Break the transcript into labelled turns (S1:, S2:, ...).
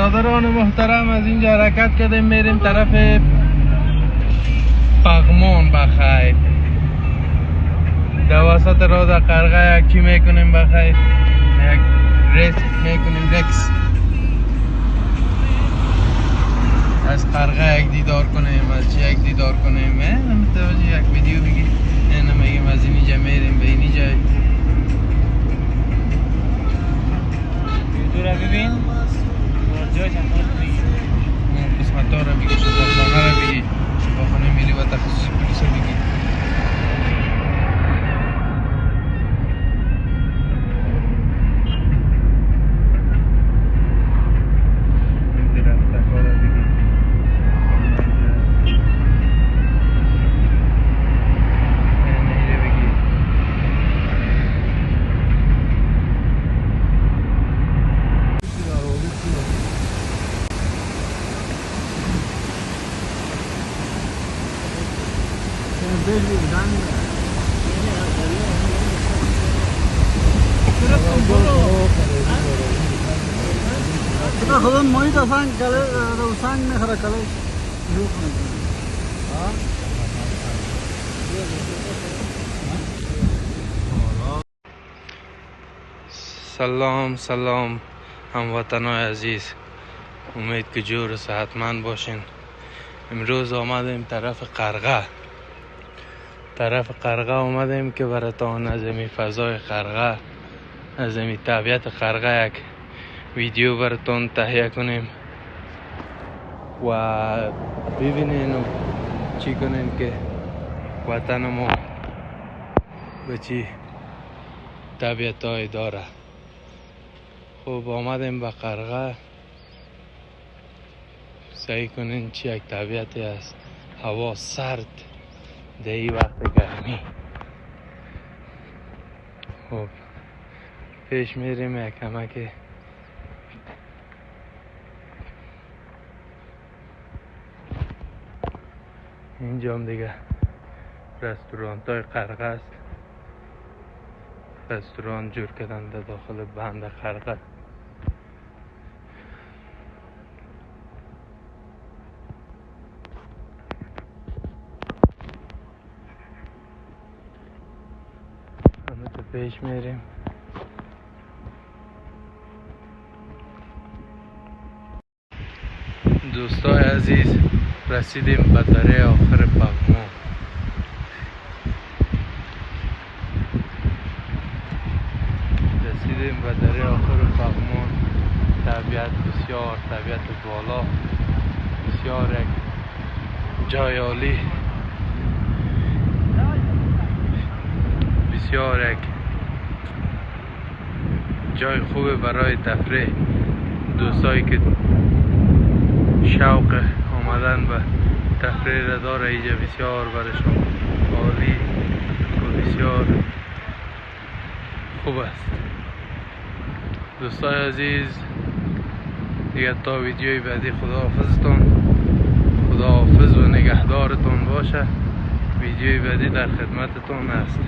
S1: برادران محترم از اینجا حرکت کردیم میریم طرف پغمان بخیر. در وسط راه در قرغه یکی میکنیم بخیر، یک ریس میکنیم رکس از قرغه یک دیدار کنیم، از چی یک دیدار کنیم. متوجه یک ویدیو بگی اینه میگیم از اینجا میریم به اینجا.
S2: ویدیو را ببین جایش هم بگی
S1: قسمت ها را بگی، شفاخانه را بگی، شفاخانه ملی و تخصصی پلیس را بگی.
S3: خودم محیط آسان کله روسان نخره کله
S1: سلام هموطنای عزیز، امید که جور و صحتمند باشین. امروز آمدیم طرف قرغه آمدیم که براتون از این فضای قرغه، از این طبیعت قرغه یک ویدیو براتون تهیه کنیم و ببینین و چی کنین که وطن ما به چی طبیعت های داره. خب آمدیم به قرغه، سعی کنین چی یک طبیعتی است. هوا سرد در این وقت گرمی. خب پیش میریم یک کمک. اینجا هم دیگه رستورانت های قرغه است. رستوران جور کردن در داخل بند قرغه. همه تو پیش میریم. دوستای عزیز، رسیدیم به دره آخر پغمان. طبیعت بسیار، طبیعت بالا، بسیار یک جای عالی، بسیار یک جای خوبه برای تفریح. دوستایی که شوق آمدن به تفریح را داره اینجا بسیار برشون عالی و بسیار خوب است. دوستای عزیز، دیگه تا ویدیوی بعدی خداحافظ و نگهدارتون باشه. ویدیوی بعدی در خدمتتون هست.